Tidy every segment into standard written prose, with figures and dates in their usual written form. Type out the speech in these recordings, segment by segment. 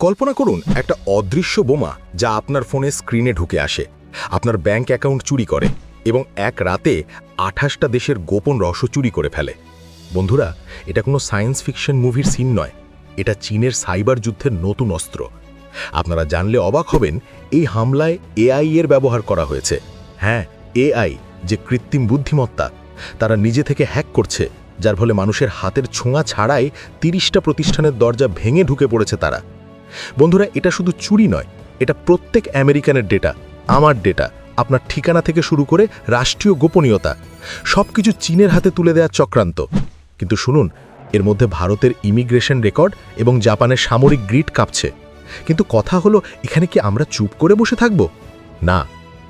কল্পনা করুন একটা অদৃশ্য বোমা যা আপনার ফোনের স্ক্রিনে ঢুকে আসে, আপনার ব্যাংক অ্যাকাউন্ট চুরি করে এবং এক রাতে 28টা দেশের গোপন রহস্য চুরি করে ফেলে। বন্ধুরা, এটা কোনো সায়েন্স ফিকশন মুভির সিন নয়, এটা চীনের সাইবার যুদ্ধের নতুন অস্ত্র। আপনারা জানলে অবাক হবেন, এই হামলায় এআই এর ব্যবহার করা হয়েছে। হ্যাঁ, এআই, যে কৃত্রিম বুদ্ধিমত্তা, তারা নিজে থেকে হ্যাক করছে, যার ফলে মানুষের হাতের ছোঁয়া ছাড়াই 30টা প্রতিষ্ঠানের দরজা ভেঙে ঢুকে পড়েছে তারা। বন্ধুরা, এটা শুধু চুরি নয়, এটা প্রত্যেক আমেরিকানের ডেটা, আমার ডেটা, আপনার ঠিকানা থেকে শুরু করে রাষ্ট্রীয় গোপনীয়তা সবকিছু চীনের হাতে তুলে দেওয়ার চক্রান্ত। কিন্তু শুনুন, এর মধ্যে ভারতের ইমিগ্রেশন রেকর্ড এবং জাপানের সামরিক গ্রিড কাঁপছে। কিন্তু কথা হলো, এখানে কি আমরা চুপ করে বসে থাকব? না,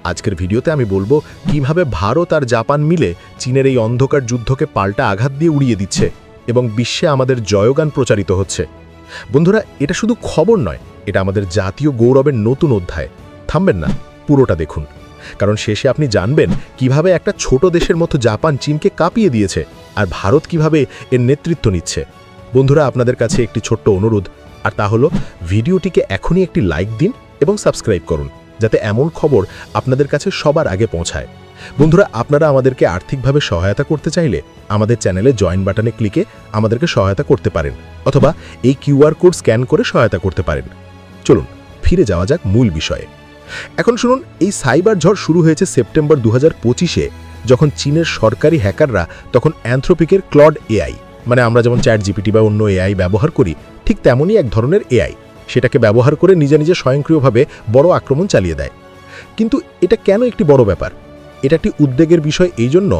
আজকের ভিডিওতে আমি বলবো কিভাবে ভারত আর জাপান মিলে চীনের এই অন্ধকার যুদ্ধকে পাল্টা আঘাত দিয়ে উড়িয়ে দিচ্ছে এবং বিশ্বে আমাদের জয়গান প্রচারিত হচ্ছে। বন্ধুরা, এটা শুধু খবর নয়, এটা আমাদের জাতীয় গৌরবের নতুন অধ্যায়। থামবেন না, পুরোটা দেখুন, কারণ শেষে আপনি জানবেন কিভাবে একটা ছোট দেশের মতো জাপান চীনকে কাঁপিয়ে দিয়েছে আর ভারত কিভাবে এর নেতৃত্ব নিচ্ছে। বন্ধুরা, আপনাদের কাছে একটি ছোট্ট অনুরোধ, আর তা হলো ভিডিওটিকে এখনই একটি লাইক দিন এবং সাবস্ক্রাইব করুন, যাতে এমন খবর আপনাদের কাছে সবার আগে পৌঁছায়। বন্ধুরা, আপনারা আমাদেরকে আর্থিকভাবে সহায়তা করতে চাইলে আমাদের চ্যানেলে জয়েন বাটনে ক্লিকে আমাদেরকে সহায়তা করতে পারেন, অথবা এই কিউআর কোড স্ক্যান করে সহায়তা করতে পারেন। চলুন ফিরে যাওয়া যাক মূল বিষয়ে। এখন শুনুন, এই সাইবার ঝড় শুরু হয়েছে সেপ্টেম্বর 2025-এ, যখন চীনের সরকারি হ্যাকাররা তখন অ্যানথ্রোপিকের ক্লড এআই, মানে আমরা যেমন চ্যাটজিপিটি বা অন্য এআই ব্যবহার করি, ঠিক তেমনই এক ধরনের এআই, সেটাকে ব্যবহার করে নিজে নিজে স্বয়ংক্রিয়ভাবে বড় আক্রমণ চালিয়ে দেয়। কিন্তু এটা কেন একটি বড় ব্যাপার? এটা একটি উদ্বেগের বিষয় এই জন্য,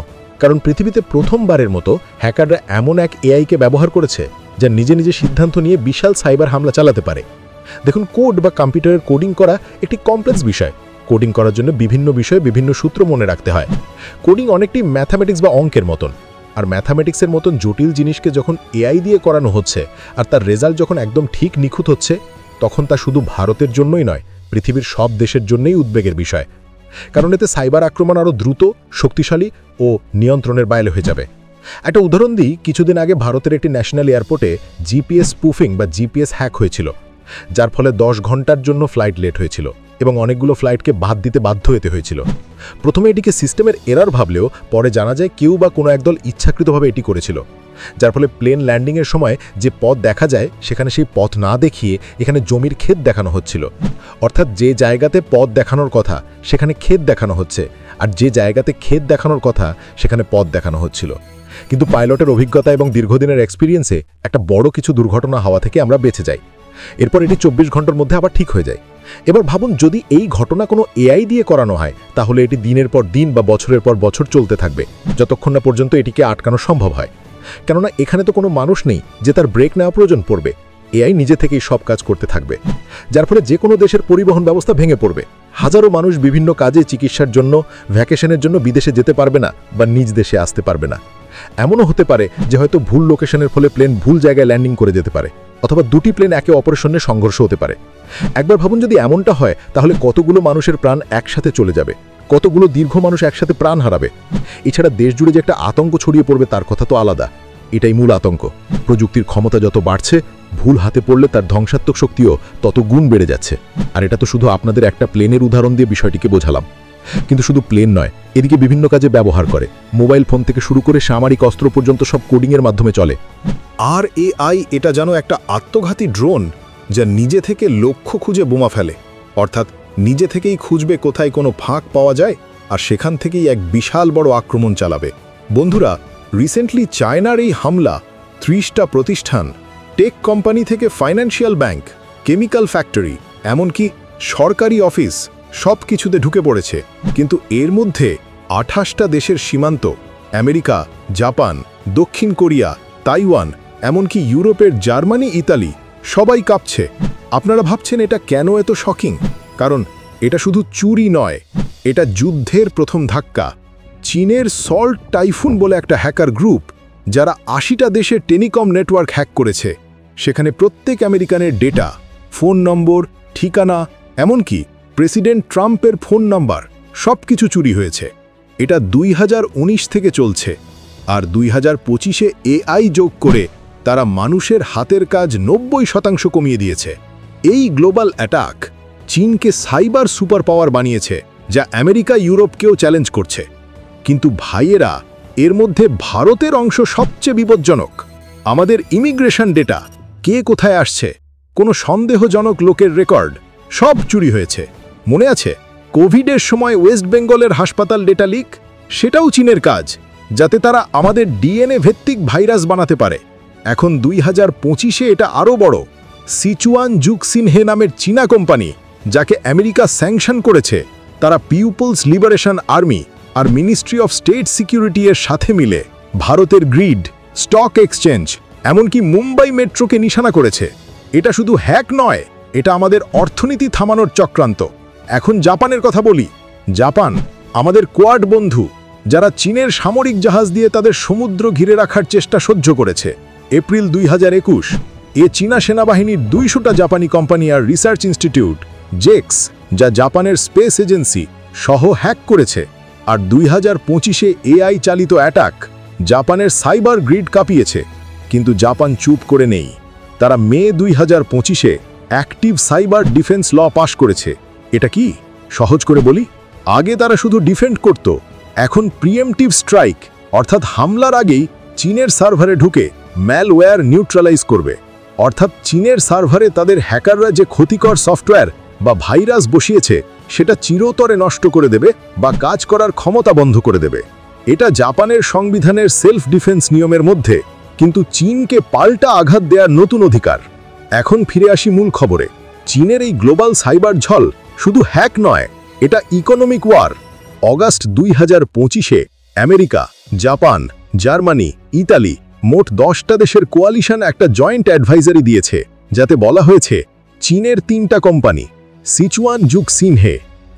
কারণ পৃথিবীতে প্রথমবারের মতো হ্যাকাররা এমন এক এআইকে ব্যবহার করেছে যা নিজে নিজে সিদ্ধান্ত নিয়ে বিশাল সাইবার হামলা চালাতে পারে। দেখুন, কোড বা কম্পিউটারের কোডিং করা একটি কমপ্লেক্স বিষয়। কোডিং করার জন্য বিভিন্ন বিষয়ে বিভিন্ন সূত্র মনে রাখতে হয়। কোডিং অনেকটি ম্যাথামেটিক্স বা অঙ্কের মতন, আর ম্যাথামেটিক্সের মতন জটিল জিনিসকে যখন এআই দিয়ে করানো হচ্ছে আর তার রেজাল্ট যখন একদম ঠিক নিখুঁত হচ্ছে, তখন তা শুধু ভারতের জন্যই নয়, পৃথিবীর সব দেশের জন্যই উদ্বেগের বিষয়। কারণ এতে সাইবার আক্রমণ আরও দ্রুত, শক্তিশালী ও নিয়ন্ত্রণের বাইরে হয়ে যাবে। একটা উদাহরণ দিই, কিছুদিন আগে ভারতের একটি ন্যাশনাল এয়ারপোর্টে জিপিএস স্পুফিং বা জিপিএস হ্যাক হয়েছিল, যার ফলে 10 ঘন্টার জন্য ফ্লাইট লেট হয়েছিল এবং অনেকগুলো ফ্লাইটকে বাদ দিতে বাধ্য হতে হয়েছিল। প্রথমে এটিকে সিস্টেমের এরার ভাবলেও পরে জানা যায় কেউ বা কোনো একদল ইচ্ছাকৃতভাবে এটি করেছিল, যার ফলে প্লেন ল্যান্ডিংয়ের সময় যে পথ দেখা যায় সেখানে সেই পথ না দেখিয়ে এখানে জমির ক্ষেত দেখানো হচ্ছিল। অর্থাৎ যে জায়গাতে পথ দেখানোর কথা সেখানে ক্ষেত দেখানো হচ্ছে, আর যে জায়গাতে ক্ষেত দেখানোর কথা সেখানে পথ দেখানো হচ্ছিল। কিন্তু পাইলটের অভিজ্ঞতা এবং দীর্ঘদিনের এক্সপিরিয়েন্সে একটা বড় কিছু দুর্ঘটনা হওয়া থেকে আমরা বেঁচে যাই। এরপর এটি 24 ঘন্টার মধ্যে আবার ঠিক হয়ে যায়। এবার ভাবুন, যদি এই ঘটনা কোনো এআই দিয়ে করানো হয়, তাহলে এটি দিনের পর দিন বা বছরের পর বছর চলতে থাকবে, যতক্ষণ না পর্যন্ত এটিকে আটকানো সম্ভব হয়। কেননা এখানে তো কোনো মানুষ নেই যে তার ব্রেক নেওয়া প্রয়োজন পড়বে, এআই নিজে থেকেই সব কাজ করতে থাকবে, যার ফলে যে কোনো দেশের পরিবহন ব্যবস্থা ভেঙে পড়বে। হাজারো মানুষ বিভিন্ন কাজে, চিকিৎসার জন্য, ভ্যাকেশনের জন্য বিদেশে যেতে পারবে না বা নিজ দেশে আসতে পারবে না। এমনও হতে পারে যে হয়তো ভুল লোকেশনের ফলে প্লেন ভুল জায়গায় ল্যান্ডিং করে যেতে পারে, অথবা দুটি প্লেন একে অপরের সঙ্গে সংঘর্ষ হতে পারে। একবার ভাবুন, যদি এমনটা হয়, তাহলে কতগুলো মানুষের প্রাণ একসাথে চলে যাবে, কতগুলো দীর্ঘ মানুষ একসাথে প্রাণ হারাবে। এছাড়া দেশ জুড়ে যে একটা আতঙ্ক ছড়িয়ে পড়বে তার কথা তো আলাদা। এটাই মূল আতঙ্ক। প্রযুক্তির ক্ষমতা যত বাড়ছে, ভুল হাতে পড়লে তার ধ্বংসাত্মক শক্তিও তত গুণ বেড়ে যাচ্ছে। আর এটা তো শুধু আপনাদের একটা প্লেনের উদাহরণ দিয়ে বিষয়টিকে বোঝালাম। কিন্তু শুধু প্লেন নয়, এদিকে বিভিন্ন কাজে ব্যবহার করে। মোবাইল ফোন থেকে শুরু করে সামরিক অস্ত্র পর্যন্ত সব কোডিংয়ের মাধ্যমে চলে। আর এআই এটা যেন একটা আত্মঘাতী ড্রোন যা নিজে থেকে লক্ষ্য খুঁজে বোমা ফেলে, অর্থাৎ নিজে থেকেই খুঁজবে কোথায় কোনো ফাঁক পাওয়া যায়, আর সেখান থেকেই এক বিশাল বড় আক্রমণ চালাবে। বন্ধুরা, রিসেন্টলি চায়নার এই হামলা 30টা প্রতিষ্ঠান, টেক কোম্পানি থেকে ফাইন্যান্সিয়াল ব্যাংক, কেমিক্যাল ফ্যাক্টরি, এমনকি সরকারি অফিস সব কিছুতে ঢুকে পড়েছে। কিন্তু এর মধ্যে 28টা দেশের সীমান্ত, আমেরিকা, জাপান, দক্ষিণ কোরিয়া, তাইওয়ান, এমনকি ইউরোপের জার্মানি, ইতালি সবাই কাঁপছে। আপনারা ভাবছেন এটা কেন এত শকিং? কারণ এটা শুধু চুরি নয়, এটা যুদ্ধের প্রথম ধাক্কা। চীনের সল্ট টাইফুন বলে একটা হ্যাকার গ্রুপ, যারা 80টা দেশের টেলিকম নেটওয়ার্ক হ্যাক করেছে। সেখানে প্রত্যেক আমেরিকানের ডেটা, ফোন নম্বর, ঠিকানা, এমনকি প্রেসিডেন্ট ট্রাম্পের ফোন নাম্বার সব কিছু চুরি হয়েছে। এটা 2019 থেকে চলছে, আর 2025-এ এআই যোগ করে তারা মানুষের হাতের কাজ 90% কমিয়ে দিয়েছে। এই গ্লোবাল অ্যাটাক চীনকে সাইবার সুপার পাওয়ার বানিয়েছে, যা আমেরিকা ইউরোপকেও চ্যালেঞ্জ করছে। কিন্তু ভাইয়েরা, এর মধ্যে ভারতের অংশ সবচেয়ে বিপজ্জনক। আমাদের ইমিগ্রেশন ডেটা, কে কোথায় আসছে, কোনো সন্দেহজনক লোকের রেকর্ড সব চুরি হয়েছে। মনে আছে কোভিডের সময় ওয়েস্ট বেঙ্গলের হাসপাতাল ডেটা লিক? সেটাও চীনের কাজ, যাতে তারা আমাদের ডিএনএ ভিত্তিক ভাইরাস বানাতে পারে। এখন 2025-এ এটা আরও বড়। সিচুয়ান জুকসিনহে নামের চীনা কোম্পানি, যাকে আমেরিকা স্যাংশন করেছে, তারা পিপলস লিবারেশন আর্মি আর মিনিস্ট্রি অফ স্টেট সিকিউরিটি এর সাথে মিলে ভারতের গ্রিড, স্টক এক্সচেঞ্জ, এমনকি মুম্বাই মেট্রোকে নিশানা করেছে। এটা শুধু হ্যাক নয়, এটা আমাদের অর্থনীতি থামানোর চক্রান্ত। এখন জাপানের কথা বলি। জাপান আমাদের কোয়াড বন্ধু, যারা চীনের সামরিক জাহাজ দিয়ে তাদের সমুদ্র ঘিরে রাখার চেষ্টা সহ্য করেছে। এপ্রিল 2021 চীনা সেনাবাহিনীর 200টা জাপানি কোম্পানি আর রিসার্চ ইনস্টিটিউট জেক্স, যা জাপানের স্পেস এজেন্সি, সহ হ্যাক করেছে। আর 2025-এ এআই চালিত অ্যাটাক জাপানের সাইবার গ্রিড কাঁপিয়েছে। কিন্তু জাপান চুপ করে নেই। তারা মে 2025-এ অ্যাক্টিভ সাইবার ডিফেন্স ল পাশ করেছে। এটা কি? সহজ করে বলি, আগে তারা শুধু ডিফেন্ড করত, এখন প্রিএমটিভ স্ট্রাইক, অর্থাৎ হামলার আগেই চীনের সার্ভারে ঢুকে ম্যালওয়্যার নিউট্রালাইজ করবে। অর্থাৎ চীনের সার্ভারে তাদের হ্যাকাররা যে ক্ষতিকর সফটওয়্যার বা ভাইরাস বসিয়েছে, সেটা চিরতরে নষ্ট করে দেবে বা কাজ করার ক্ষমতা বন্ধ করে দেবে। এটা জাপানের সংবিধানের সেলফ ডিফেন্স নিয়মের মধ্যে, কিন্তু চীনকে পাল্টা আঘাত দেওয়ার নতুন অধিকার। এখন ফিরে আসি মূল খবরে। চীনের এই গ্লোবাল সাইবার ঝল শুধু হ্যাক নয়, এটা ইকোনমিক ওয়ার। অগাস্ট 2025-এ আমেরিকা, জাপান, জার্মানি, ইতালি মোট 10টা দেশের কোয়ালিশন একটা জয়েন্ট অ্যাডভাইজারি দিয়েছে, যাতে বলা হয়েছে চীনের 3টা কোম্পানি, সিচুয়ান জুকসিনহে,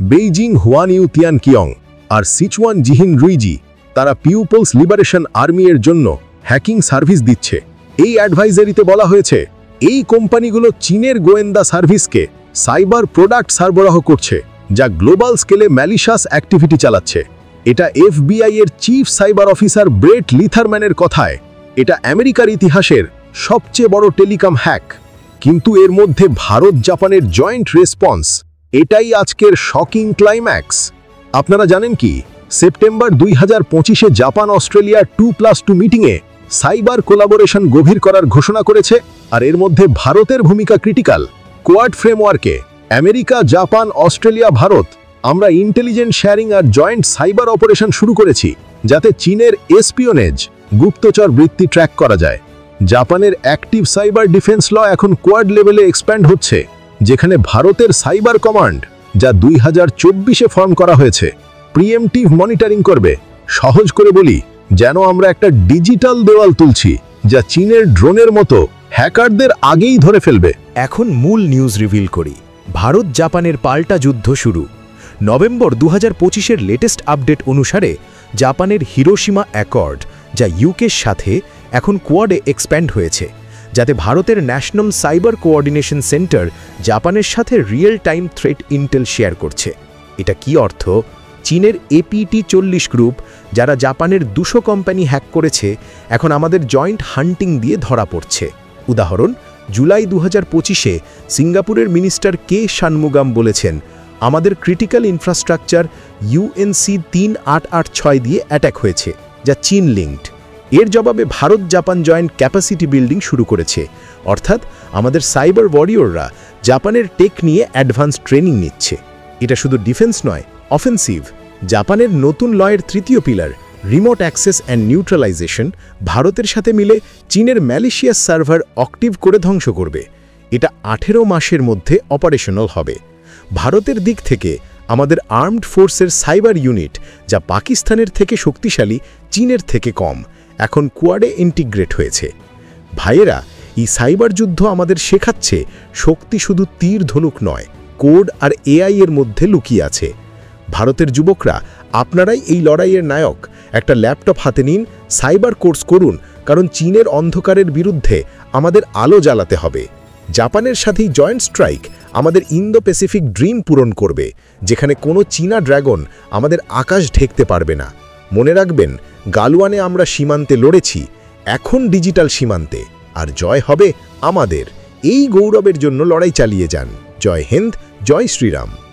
বেইজিং হুয়ানইউ তিয়ানকিয়ং আর সিচুয়ান জিহিন রুইজি, তারা পিপলস লিবারেশন আর্মি এর জন্য হ্যাকিং সার্ভিস দিচ্ছে। এই অ্যাডভাইজারিতে বলা হয়েছে এই কোম্পানিগুলো চীনের গোয়েন্দা সার্ভিসকে সাইবার প্রোডাক্ট সরবরাহ করছে, যা গ্লোবাল স্কেলে ম্যালিশাস অ্যাক্টিভিটি চালাচ্ছে। এটা এফবিআই এর চিফ সাইবার অফিসার ব্রেট লিথারম্যানের কথায় এটা আমেরিকার ইতিহাসের সবচেয়ে বড় টেলিকম হ্যাক। কিন্তু এর মধ্যে ভারত জাপানের জয়েন্ট রেসপন্স, এটাই আজকের শকিং ক্লাইম্যাক্স। আপনারা জানেন কি, সেপ্টেম্বর 2025-এ জাপান অস্ট্রেলিয়া 2+2 মিটিংয়ে সাইবার কোলাবোরেশন গভীর করার ঘোষণা করেছে। আর এর মধ্যে ভারতের ভূমিকা ক্রিটিক্যাল। কোয়াড ফ্রেমওয়ার্কে আমেরিকা, জাপান, অস্ট্রেলিয়া, ভারত আমরা ইন্টেলিজেন্স শেয়ারিং আর জয়েন্ট সাইবার অপারেশন শুরু করেছি, যাতে চীনের এসপিওনেজ, গুপ্তচর বৃত্তি ট্র্যাক করা যায়। জাপানের অ্যাক্টিভ সাইবার ডিফেন্স ল এখন কোয়াড লেভেলে এক্সপ্যান্ড হচ্ছে, যেখানে ভারতের সাইবার কমান্ড, যা 2024-এ ফর্ম করা হয়েছে, প্রিএমটিভ মনিটরিং করবে। সহজ করে বলি, যেন আমরা একটা ডিজিটাল দেওয়াল তুলছি, যা চীনের ড্রোনের মতো হ্যাকারদের আগেই ধরে ফেলবে। এখন মূল নিউজ রিভিল করি। ভারত জাপানের পাল্টা যুদ্ধ শুরু। নভেম্বর 2025-এর লেটেস্ট আপডেট অনুসারে জাপানের হিরোশিমা অ্যাকর্ড, যা ইউকের সাথে এখন কোয়াডে এক্সপ্যান্ড হয়েছে, যাতে ভারতের ন্যাশনাল সাইবার কোঅর্ডিনেশন সেন্টার জাপানের সাথে real time threat Intel share করছে। এটা কি অর্থ? চীনের এপিটি 40 গ্রুপ, যারা জাপানের 200 কোম্পানি হ্যাক করেছে, এখন আমাদের জয়েন্ট হান্টিং দিয়ে ধরা পড়ছে। উদাহরণ, জুলাই 2025-এ সিঙ্গাপুরের মিনিস্টার কে শানমুগাম বলেছেন, আমাদের ক্রিটিক্যাল ইনফ্রাস্ট্রাকচার ইউএনসি 3886 দিয়ে অ্যাটাক হয়েছে, যা চীন লিঙ্কড। এর জবাবে Bharat Japan joint capacity building শুরু করেছে, অর্থাৎ আমাদের সাইবার ওয়ারিয়ররা জাপানের টেক নিয়ে অ্যাডভান্স ট্রেনিং নিচ্ছে। এটা শুধু ডিফেন্স নয়, অফেন্সিভ। জাপানের নতুন লয়ের তৃতীয় pillar, remote access and neutralisation, ভারতের সাথে মিলে চীনের ম্যালিশিয়াস সার্ভার অ্যাক্টিভ করে ধ্বংস করবে। এটা 18 মাসের মধ্যে অপারেশনাল হবে। ভারতের দিক থেকে আমাদের আর্মড ফোর্সের সাইবার ইউনিট, যা পাকিস্তানের থেকে শক্তিশালী, চীনের থেকে কম, এখন কোয়াডে ইন্টিগ্রেট হয়েছে। ভাইয়েরা, এই সাইবার যুদ্ধ আমাদের শেখাচ্ছে শক্তি শুধু তীর ধনুক নয়, কোড আর এআই এর মধ্যে লুকিয়ে আছে। ভারতের যুবকরা, আপনারাই এই লড়াইয়ের নায়ক। একটা ল্যাপটপ হাতে নিন, সাইবার কোর্স করুন, কারণ চীনের অন্ধকারের বিরুদ্ধে আমাদের আলো জ্বালাতে হবে। জাপানের সাথেই জয়েন্ট স্ট্রাইক আমাদের ইন্দো প্যাসিফিক ড্রিম পূরণ করবে, যেখানে কোনো চীনা ড্রাগন আমাদের আকাশ ঢেকতে পারবে না। মনে রাখবেন, গালওয়ানে আমরা সীমান্তে লড়েছি, এখন ডিজিটাল সীমান্তে, আর জয় হবে আমাদের। এই গৌরবের জন্য লড়াই চালিয়ে যান। জয় হিন্দ, জয় শ্রীরাম।